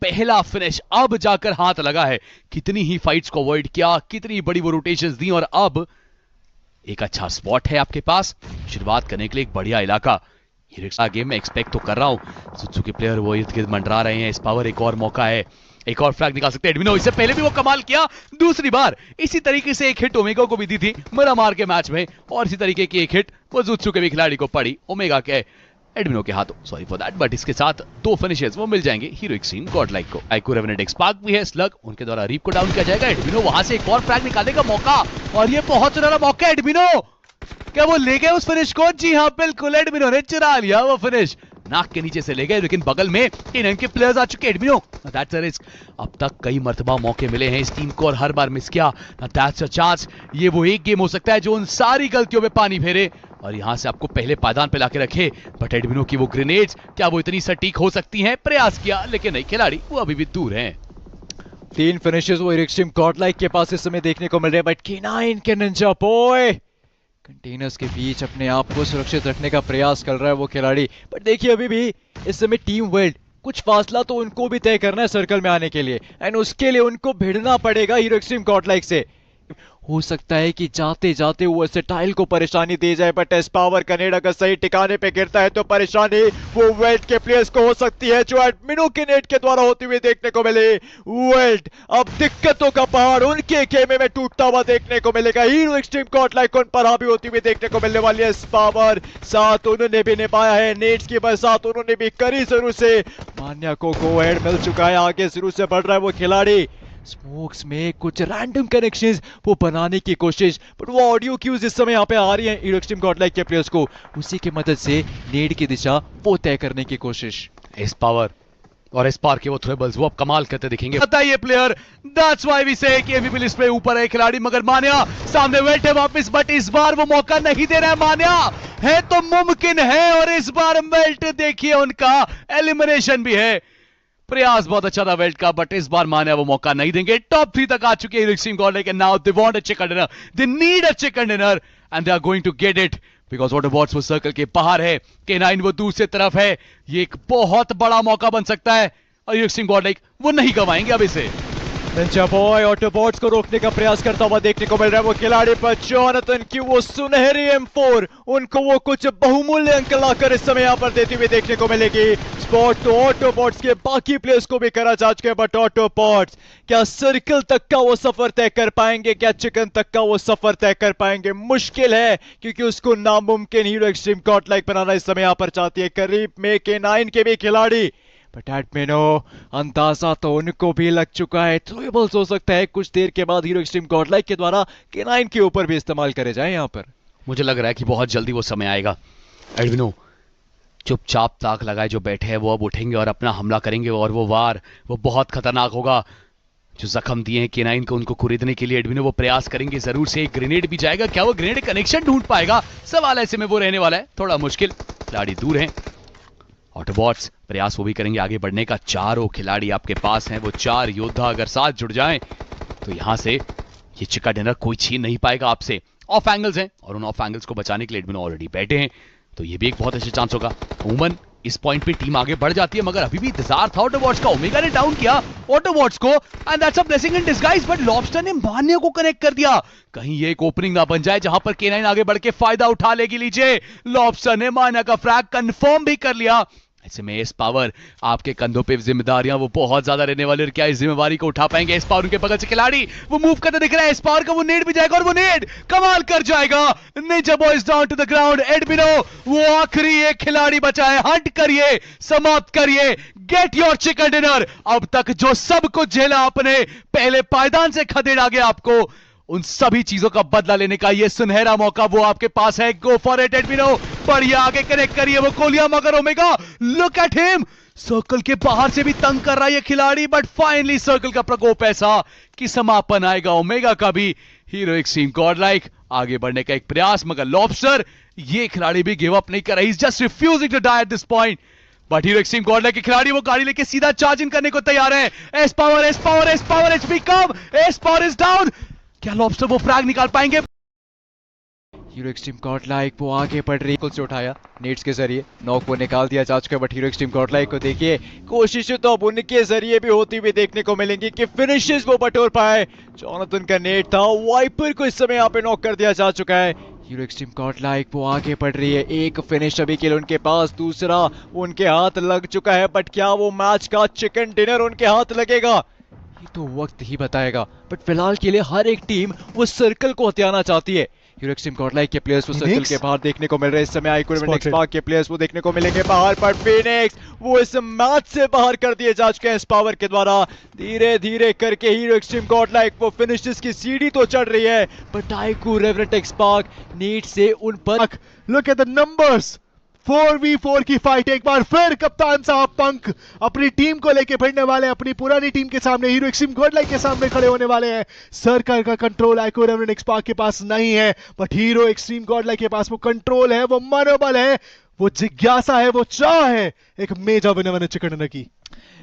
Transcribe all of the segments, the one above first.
पहला फिनिश अब जाकर हाथ लगा है। कितनी ही फाइट्स को अवॉइड किया, कितनी बड़ी वो रोटेशंस दी, और अब एक अच्छा स्पॉट है आपके पास शुरुआत करने के लिए, एक बढ़िया इलाका। ये गेम में एक्सपेक्ट तो कर रहा हूं सुजुकी प्लेयर वो इर्द गिर्द मंडरा रहे हैं। इस पावर एक और मौका है, एक और फ्लैग निकाल सकते हैं एडमिनो। इससे पहले भी वो कमाल किया, दूसरी बार इसी तरीके से एक हिट ओमेगा को भी दी थी मिरामार के मैच में, और इसी तरीके की एक हिट वो जुत्सु के भी खिलाड़ी को पड़ी ओमेगा के एडमिनो के हाथों। सॉरी फॉर दैट, बट इसके साथ 2 फिनिशेस वो मिल जाएंगे हीरो एक्सट्रीम गॉडलाइक को। आइको रेवेनेंट स्पार्क भी है, स्लग उनके द्वारा रीप को डाउन किया जाएगा। एडमिनो वहां से एक और फ्लैग निकालने का मौका, और ये बहुत सुनहरा मौका है एडमिनो। क्या वो ले गए उस फिनिश को? जी हां बिल्कुल, एडमिनो ने चुरा लिया वो फिनिश, नाक के नीचे से ले गए, लेकिन बगल में इन के प्लेयर्स आ चुके हैं। एडमिनो दैट्स अ रिस्क, अब तक कई मर्तबा मौके मिले हैं इस टीम को और हर बार मिस किया। दैट्स अ चांस, ये वो एक गेम हो सकता है जो उन सारी गलतियों पे पानी फेरे और यहां से आपको पहले पायदान पे लाके रखे। बट एडमिनो की वो ग्रेनेड्स क्या वो इतनी सटीक हो सकती हैं? प्रयास किया लेकिन नहीं, खिलाड़ी वो अभी भी दूर हैं। 3 फिनिशेस वो एक्सट्रीम गॉडलाइक के पास इस समय देखने को मिल रहे हैं, बट K9 के निंजा बॉय कंटेनर्स के बीच अपने आप को सुरक्षित रखने का प्रयास कर रहा है वो खिलाड़ी। बट देखिए अभी भी इस समय टीम वर्ल्ड कुछ फासला तो उनको भी तय करना है सर्कल में आने के लिए, एंड उसके लिए उनको भिड़ना पड़ेगा हीरो एक्सट्रीम गॉडलाइक से। हो सकता है कि जाते जाते वो एसेटाइल को परेशानी दे जाए, बट एस पावर कनेडा का सही ठिकाने पे गिरता है तो परेशानी वो वेल्ट के प्लेयर्स को हो सकती है, जो एडमिनो के नेट के द्वारा होती हुई देखने को मिले। वेल्ट अब दिक्कतों का पहाड़ उनके खेमे में टूटता हुआ देखने को मिलेगा। हीरो एक्सट्रीम गॉडलाइक उन पर हावी होती हुई देखने को मिलने वाली है। एस पावर साथ उन्होंने भी निभाया है, नेट्स की बरसात उन्होंने भी करी शुरू से। मान्या को गो हेड मिल चुका है, आगे शुरू से बढ़ रहा है वो खिलाड़ी। स्मोक्स में कुछ रैंडम कनेक्शंस वो बनाने की कोशिश, बट वो ऑडियो क्यूज इस समय यहाँ पे आ रही हैं हीरो एक्सट्रीम गॉडलाइक के प्लेयर्स को, उसी की मदद से नेड की दिशा वो तय करने की कोशिश। इस पावर और इस पार के वो थ्रेबल्स वो अब कमाल करते दिखेंगे, पता है ये प्लेयर। दैट्स व्हाई वी से कि एमवीपी लिस्ट पे ऊपर है खिलाड़ी, मगर मान्या सामने वेट है वापस, बट इस बार वो मौका नहीं दे रहा है। मान्या है तो मुमकिन है, और इस बार मेल्ट देखिए उनका एलिमिनेशन भी है। प्रयास बहुत अच्छा था वेल्ट का, बट इस बार मान्या वो मौका नहीं देंगे। टॉप 3 तक आ चुके हैं extreme godlike, and now they want a chicken dinner, they need a chicken dinner and they are going to get it, because autobots वो सर्कल के बाहर है, K9 वो दूसरी तरफ है। ये एक बहुत बड़ा मौका बन सकता है और एक्सट्रीम गॉडलाइक वो नहीं गवाएंगे अब इसे। निंजा बॉय ऑटोबॉट्स को रोकने का प्रयास करता हुआ देखने को मिल रहा है वो खिलाड़ी, पर जोनाथन की वो सुनहरी M4 उनको वो कुछ बहुमूल्य अंक लाकर इस समय यहाँ पर देती हुई देखने को मिलेगी। स्पॉट तो ऑटोबॉट्स के बाकी प्लेयर्स को भी करा जा चुके हैं, बट ऑटोबॉट्स क्या सर्कल तक का वो सफर तय कर पाएंगे? क्या चिकन तक का वो सफर तय कर पाएंगे? मुश्किल है, क्योंकि उसको नामुमकिन हीरो एक्सट्रीम गॉडलाइक बनाना इस समय यहाँ पर चाहती है करीब में K9 के भी खिलाड़ी। बट एडमिनो अंदाजा तो उनको भी लग चुका है, थ्रोएबल्स हो सकता है कुछ देर के बाद हीरो एक्सट्रीम गॉडलाइक के द्वारा K9 के ऊपर भी इस्तेमाल करे जाए। यहाँ पर मुझे लग रहा है कि बहुत जल्दी वो समय आएगा। एडमिनो चुपचाप ताक लगाए जो बैठे हैं वो अब उठेंगे और अपना हमला करेंगे, और वो वार वो बहुत खतरनाक होगा। जो जख्म दिए हैं K9 को उनको खरीदने के लिए एडमिनो वो प्रयास करेंगे जरूर से। एक ग्रेनेड भी जाएगा, क्या वो ग्रेनेड कनेक्शन ढूंढ पाएगा? सवाल ऐसे में वो रहने वाला है थोड़ा मुश्किल, खिलाड़ी दूर हैं। ऑटोबॉट्स प्रयास वो भी करेंगे आगे बढ़ने का। चारों खिलाड़ी आपके पास हैं, वो 4 योद्धा अगर साथ जुड़ जाएं तो यहां से ये चिकन डिनर कोई छीन नहीं पाएगा आपसे। ऑफ एंगल्स हैं और उन ऑफ एंगल्स को बचाने के लिए एडमिनो ऑलरेडी बैठे हैं, तो ये भी एक बहुत अच्छा चांस होगा। उमन इस पॉइंट पे टीम आगे बढ़ जाती है, मगर अभी भी इंतजार था ऑटोबॉट्स का। ओमेगा ने डाउन किया ऑटोबॉट्स को, and that's a blessing in disguise, but lobster ने मान्या को कनेक्ट कर दिया। कहीं ये एक ओपनिंग ना बन जाए जहां पर K9 आगे बढ़ के फायदा उठा लेगी। लीजिए लॉबस्टर ने मान्या का फ्रैग कंफर्म भी कर लिया। ऐसे में एस पावर आपके कंधों पे जिम्मेदारियां वो बहुत ज्यादा रहने वाली, और क्या इस जिम्मेवारी को उठा पाएंगे? एस पावर उनके बगल से खिलाड़ी वो मूव करते दिख रहा है। एस पावर का वो नेड भी जाएगा, और वो नेड कमाल कर जाएगा। Ninja boys down to the ground. एडमिनो वो आखिरी एक खिलाड़ी बचा है, हंट करिए, समाप्त करिए, गेट योर चिकन डिनर। अब तक जो सब कुछ झेला आपने, पहले पायदान से खदेड़ा गया आपको, उन सभी चीजों का बदला लेने का ये सुनहरा मौका वो आपके पास है। गो फॉर इट एडमिनो, बढ़िया आगे कनेक्ट करिए वो कोलिया, मगर omega look at him, circle के बाहर से भी तंग कर रहा है ये खिलाड़ी, बट फाइनली सर्कल का प्रकोप ऐसा कि समापन आएगा ओमेगा का भी। हीरो एक्सट्रीम गॉडलाइक आगे बढ़ने का एक प्रयास, मगर लॉबस्टर ये खिलाड़ी भी गिव अप नहीं कर रहा, he is just refusing to die at this point. But hero extreme godlike के खिलाड़ी वो गाड़ी लेके सीधा चार्ज इन करने को तैयार है। S power S power S power HP come, S power is down. क्या लॉबस्टर वो फ्रैग निकाल पाएंगे? हीरो एक्सट्रीम गॉडलाइक वो आगे बढ़ रही है, से उठाया नेट्स के जरिए, नॉक वो निकाल दिया जा चुका है। बट हीरो एक्सट्रीम गॉडलाइक को देखिए, कोशिशें तो अब उनके जरिए भी होती हुई देखने को मिलेंगी कि फिनिशेस वो बटोर पाए। जॉनथन का नेट था, वाइपर को इस समय यहाँ पे नॉक कर दिया जा चुका है। हीरो एक्सट्रीम गॉडलाइक वो आगे बढ़ रही है, एक फिनिश अभी के लिए उनके पास, दूसरा उनके हाथ लग चुका है। बट क्या वो मैच का चिकन डिनर उनके हाथ लगेगा, ये तो वक्त ही बताएगा। बट फिलहाल के लिए हर एक टीम वो सर्कल को हथियाना चाहती है। हीरो एक्सट्रीम गॉडलाइक के प्लेयर्स वो सर्कल के बाहर देखने को मिल रहे हैं इस समय। आईक्यू रेवेंट स्पार्क के प्लेयर्स वो देखने को मिलेंगे बाहर, पर फिनिक्स वो इस मैच से बाहर कर दिए जा चुके हैं इस पावर के द्वारा। धीरे धीरे करके हीरो एक्सट्रीम गॉडलाइक वो फिनिशेस की सीढ़ी तो चढ़ रही है, बट आईक्यू रेवेंट स्पार्क नीड से उन पर। Look at the numbers, 4v4 की फाइट एक बार फिर कप्तान साहब पंख अपनी टीम को लेके भिड़ने वाले हैं, अपनी पुरानी टीम के सामने, हीरो एक्सट्रीम गॉडलाइक के सामने खड़े होने वाले हैं। सर्कल का कंट्रोल आईक्यू रेवेंट स्पार्क के पास नहीं है, बट हीरो एक्सट्रीम गॉडलाइक के पास वो कंट्रोल है, वो मनोबल है, वो जिज्ञासा है, वो चाह है एक मेजर विनर चिकन डिनर की।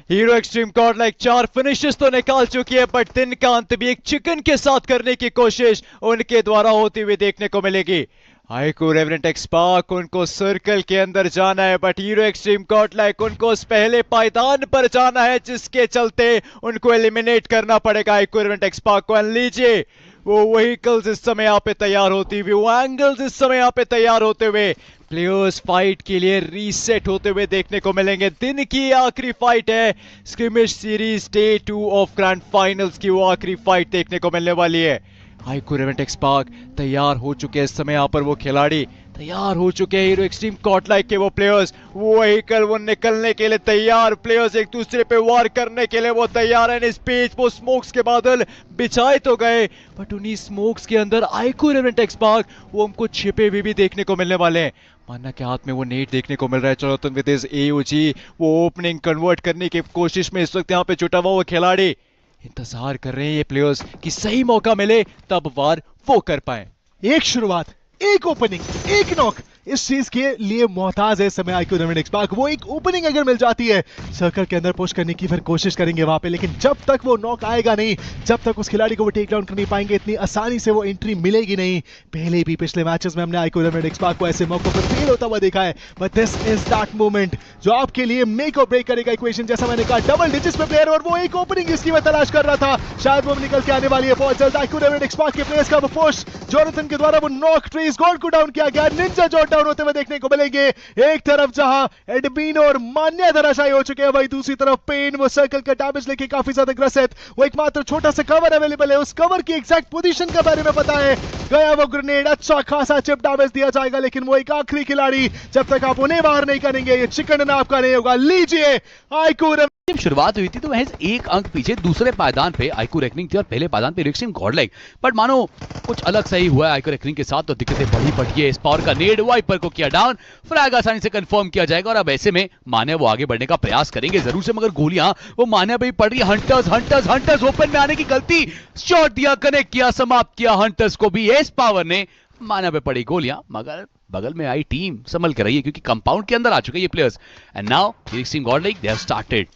हीरो एक्सट्रीम गॉडलाइक 4 फिनिशेस तो निकाल चुकी है, बट दिन का अंत भी एक चिकन के साथ करने की कोशिश उनके द्वारा होती हुई देखने को मिलेगी। आईक्यू रेवेंट स्पार्क उनको सर्कल के अंदर जाना है, बट हीरो एक्सट्रीम गॉडलाइक उनको उस पहले पायदान पर जाना है जिसके चलते उनको एलिमिनेट करना पड़ेगा आईक्यू रेवेंट स्पार्क को। लीजिए वो व्हीकल्स इस समय यहाँ पे तैयार होती हुई, वो एंगल्स इस समय यहाँ पे तैयार होते हुए, प्लेयर्स फाइट के लिए रीसेट होते हुए देखने को मिलेंगे। दिन की आखिरी फाइट है, skirmish series day 2 of grand finals की वो आखिरी फाइट देखने को मिलने वाली है। आईक्यू रेवेंट स्पार्क तैयार हो चुके हैं इस समय, यहाँ पर वो खिलाड़ी तैयार हो चुके हैं। हीरो एक्सट्रीम गॉडलाइक के वो प्लेयर्स वो व्हीकल वो निकलने के लिए तैयार, प्लेयर्स एक दूसरे पे वार करने के लिए वो तैयार है। इस बीच वो स्मोक्स के बादल बिछाए तो गए, बट उन्हीं स्मोक्स के अंदर आईक्यू रेवेंट स्पार्क वो हमको छिपे हुए भी देखने को मिलने वाले हैं। मान्ना के हाथ में वो नेट देखने को मिल रहा है। जोनाथन विद हिज एओजी वो ओपनिंग कन्वर्ट करने की कोशिश में इस वक्त यहाँ पे जुटा हुआ वो खिलाड़ी, इंतजार कर रहे हैं ये प्लेयर्स कि सही मौका मिले तब वार वो कर पाए। एक शुरुआत, एक ओपनिंग, एक नॉक, इस चीज के लिए मोहताज है इस समय आईक्यू रेवेंट स्पार्क। वो एक ओपनिंग अगर मिल जाती है, सर्कल के अंदर पुश करने की फिर कोशिश करेंगे वहां पे, लेकिन जब तक वो नॉक आएगा नहीं, जब तक उस खिलाड़ी को वो टेक डाउन कर नहीं पाएंगे, इतनी आसानी से वो एंट्री मिलेगी नहीं। पहले भी पिछले मैचेस में हमने आईक्यू रेवेंट स्पार्क को ऐसे मौकों पर फेल होता हुआ देखा है, but this is that moment जो आपके लिए मेक और ब्रेक करेगा इक्वेशन। जैसा मैंने कहा, डबल डिजिट्स पे प्लेयर और वो एक ओपनिंग जिसकी मैं तलाश कर रहा था, शायद वो निकल के आने वाली है बहुत जल्द। आईक्यू रेवेंट स्पार्क के प्लेयर्स का वो पुश, जोनाथन के द्वारा वो नॉक, ट्रेस गॉड को डाउन किया गया, निंजा जॉट डाउन होते हुए देखने को मिलेंगे। एक तरफ जहां एडमिनो और मान्या धराशायी हो चुके हैं, वहीं दूसरी तरफ पेन वो सर्कल का डैमेज लेके काफी ज्यादा ग्रसित, वो एकमात्र छोटा सा कवर अवेलेबल है, उस कवर की एग्जैक्ट पोजीशन के बारे में पता है, गया वो ग्रेनेड, अच्छा खासा चिप डैमेज दिया जाएगा, लेकिन वो एक आखिरी खिलाड़ी, जब तक आप उन्हें बाहर नहीं करेंगे ये चिकन आपका नहीं होगा। लीजिए आईक्यू जब शुरुआत हुई थी तो महज एक अंक पीछे दूसरे पायदान पे आईक्यू रेकनिंग थी और पहले पायदान पे हीरो एक्सट्रीम गॉडलाइक, बट मानो कुछ अलग सही हुआ है आईक्यू रेकनिंग के साथ, तो दिक्कतें बढ़ी पड़ी है। इस पावर का नेड वाइपर को किया डाउन, फ्रैग आसानी से कंफर्म किया जाएगा और अब ऐसे में मान्या वो आगे बढ़ने का प्रयास करेंगे जरूर से, मगर गोलियां वो मान्या पे ही पड़ रही है। हंटर्स ओपन में आने की गलती, शॉट दिया, कनेक्ट किया, समाप्त किया हंटर्स को भी। इस पावर ने मान्या पे पड़ी गोलियां, मगर बगल में आई टीम संभल कर रही है क्योंकि कंपाउंड के अंदर आ चुके हैं ये players. And now hero extreme Godlike they have started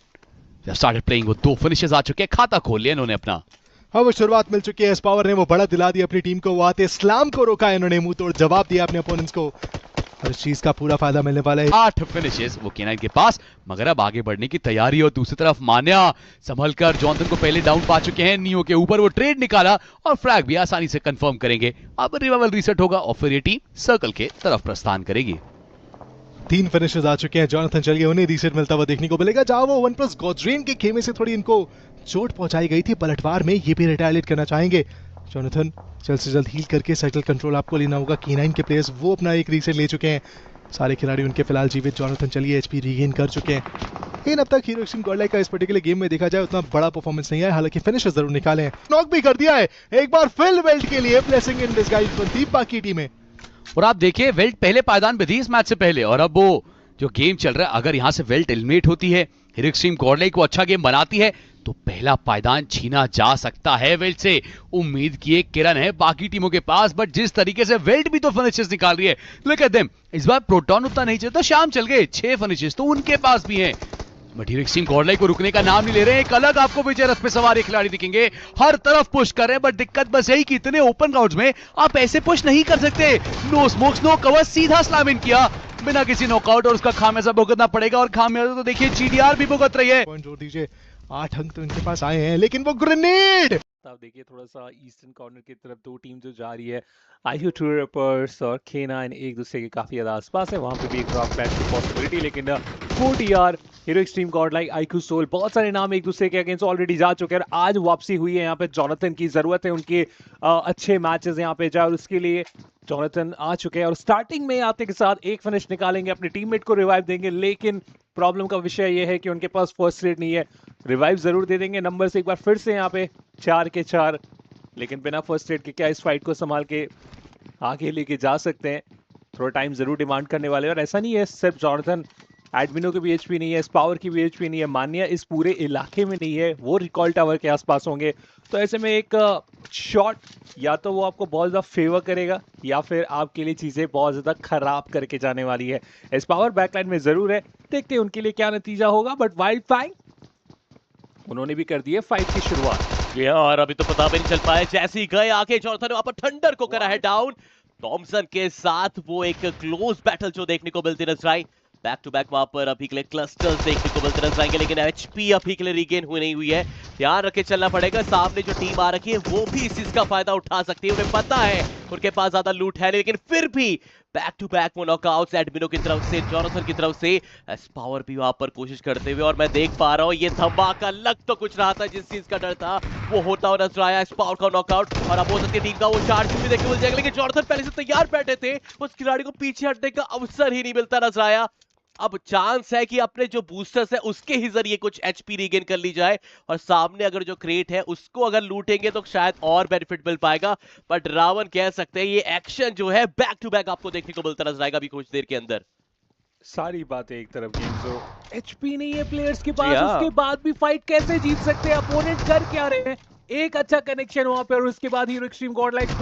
playing, वो 2 फिनिशेस आ चुके हैं, खाता खोल लिया इन्होंने अपना। हाँ, वो शुरुआत मिल चुकी है, इस पावर ने वो बड़ा दिला दिया अपनी टीम को, वो आते इस्लाम को रोका है इन्होंने, मुंह तोड़ जवाब दिया अपने अपोनेंट्स को, और इस चीज का पूरा फायदा मिलने वाला है। 8 फिनिशेस वो केनाइन के पास, मगर अब आगे बढ़ने की तैयारी। और दूसरी तरफ मान्या संभलकर जॉनथन को पहले डाउन पा चुके हैं, नियो के ऊपर वो ट्रेड निकाला और फ्रैग भी आसानी से कंफर्म करेंगे। अब रिवाइवल रीसेट होगा और फिर ये टीम सर्कल के तरफ प्रस्थान करेगी। 3 फिनिशेस आ चुके हैं, जॉनथन चल गए, उन्हें रीसेट मिलता हुआ देखने को मिलेगा, जहां वो 1+ गॉड्रेन के खेमे से थोड़ी इनको चोट पहुंचाई गई थी पलटवार में, ये भी रिटायलेट करना चाहेंगे। जॉनथन जल्द से जल्द हील करके सर्कल कंट्रोल आपको लेना होगा। K9 के प्लेयर्स वो अपना एक रीसेट ले चुके हैं, सारे खिलाड़ी उनके फिलहाल जीवित, जॉनथन चलिए एचपी रीगेन कर चुके हैं, लेकिन अब तक हीरो एक्सट्रीम गॉडलाइक का इस पर्टिकुलर गेम में देखा जाए उतना बड़ा परफॉर्मेंस नहीं है, हालांकि फिनिशेस जरूर निकाले हैं, नॉक भी कर दिया है एक बार फिल वेल्ट के लिए, ब्लेसिंग इन डिस्गाइज बनती बाकी टीमें। और आप देखिए वेल्ट पहले पायदान पे थी इस मैच से पहले, और अब वो जो गेम चल रहा है, अगर यहां से वेल्ट एलिमिनेट होती है, हीरो एक्सट्रीम गॉडलाइक को अच्छा गेम बनाती है, तो पहला पायदान छीना जा सकता है वेल्ट से। उम्मीद की एक किरण है बाकी टीमों के पास, बट जिस तरीके से वेल्ट भी तो फिनिशेस निकाल रही है, लुक एट देम। इस बार प्रोटॉन उतना नहीं चलता, शाम चल गए, 6 फिनिशेस तो उनके पास भी हैं। बट हीरो एक्सट्रीम गॉडलाइक को रुकने का नाम नहीं ले रहे हैं। एक अलग आपको विजय रथ पे सवार एक खिलाड़ी दिखेंगे, हर तरफ पुश कर रहे हैं, बट दिक्कत बस यही कि इतने ओपन ग्राउंड्स में आप ऐसे पुश नहीं कर सकते। नो स्मोक्स नो कवर, सीधा स्लैम इन किया बिना किसी नॉकआउट, और उसका खामियाजा भुगतना पड़ेगा। और खामियाजा तो देखिए जीडीआर भी भुगत रही है। पॉइंट जोड़ दीजिए, 8 अंक तो इनके पास आए हैं, लेकिन वो ग्रेनेड आप देखिए थोड़ा सा ईस्टर्न कॉर्नर की तरफ दो टीम जो जा रही है, आईक्यू ट्रूपर्स और K9 एक दूसरे के काफी ज्यादा आसपास है। वहां पे भी एक ड्रॉप बैक की पॉसिबिलिटी, लेकिन 4TR, hero extreme godlike, IQ soul, बहुत सारे नाम एक दूसरे के अगेंस्ट ऑलरेडी जा चुके हैं। और आज वापसी हुई है यहाँ पे, जॉनथन की जरूरत है उनके अच्छे मैचेस यहाँ पे जाए, और उसके लिए जॉनथन आ चुके हैं। और स्टार्टिंग में आते के साथ एक फिनिश निकालेंगे, अपने टीममेट को रिवाइव देंगे, लेकिन प्रॉब्लम का विषय यह है कि उनके पास फर्स्ट एड नहीं है। रिवाइव जरूर दे देंगे, नंबर से एक बार फिर से यहाँ पे 4 के 4, लेकिन बिना फर्स्ट एड के क्या इस फाइट को संभाल के आगे लेके जा सकते हैं? थोड़ा टाइम जरूर डिमांड करने वाले। और ऐसा नहीं है सिर्फ जॉनथन, एडमिनो की भी एचपी नहीं है, स्पावर की भी एचपी नहीं है, मान्या इस पूरे इलाके में नहीं है, वो रिकॉल टावर के आसपास होंगे। तो ऐसे में एक शॉट या तो वो आपको बहुत ज्यादा फेवर करेगा, या फिर आपके लिए चीजें बहुत ज्यादा खराब करके जाने वाली है। स्पावर बैकलाइन में जरूर है, देखते हैं उनके लिए क्या नतीजा होगा। बट वाइल्ड फैंग उन्होंने भी कर दी है फाइट की शुरुआत। ये और अभी तो पता भी नहीं चल पाया, जैसे ही गए आके जॉनथन ने वहां पर थंडर को करा है डाउन। थॉमसन के साथ वो एक क्लोज बैटल जो देखने को मिलती नजर आई। बैक टू बैक वहां पर अभी के लिए क्लस्टर्स देखने को मिलते नजर आएंगे, लेकिन एचपी अभी के लिए रिगेन हुई नहीं हुई है। ध्यान रखे चलना पड़ेगा, सामने जो टीम आ रखी है वो भी इस चीज का फायदा उठा सकती है। उन्हें पता है उनके पास ज्यादा लूट है, लेकिन फिर भी बैक टू बैक वो नॉकआउट्स एडमिनो की तरफ से, जॉनथन की तरफ से, पावर भी वहां पर कोशिश करते हुए। और मैं देख पा रहा हूं ये धमाका लग तो कुछ रहा था, जिस चीज का डर था वो होता हुआ नजर आया। पावर का नॉकआउट, और अब हो सकती है टीम का वो चार्ज भी देखने को मिल जाएगा, लेकिन जॉनथन पहले से तैयार बैठे थे, उस खिलाड़ी को पीछे हटने का अवसर ही नहीं मिलता नजर आया। अब चांस है कि अपने जो बूस्टर्स है उसके ही जरिए कुछ एचपी रीगेन कर ली जाए, और सामने अगर जो क्रेट है उसको अगर लूटेंगे तो शायद और बेनिफिट मिल पाएगा। बट रावण कह सकते हैं ये एक्शन जो है बैक टू बैक आपको देखने को मिलता नजर आएगा अभी कुछ देर के अंदर। सारी बातें एक तरफ, गेम्स एचपी नहीं है प्लेयर्स के पास, उसके बाद भी फाइट कैसे जीत सकते हैं? अपोनेंट कर क्या रहे हैं? एक अच्छा कनेक्शन वहां पे, और उसके बाद हीरो एक्सट्रीम गॉडलाइक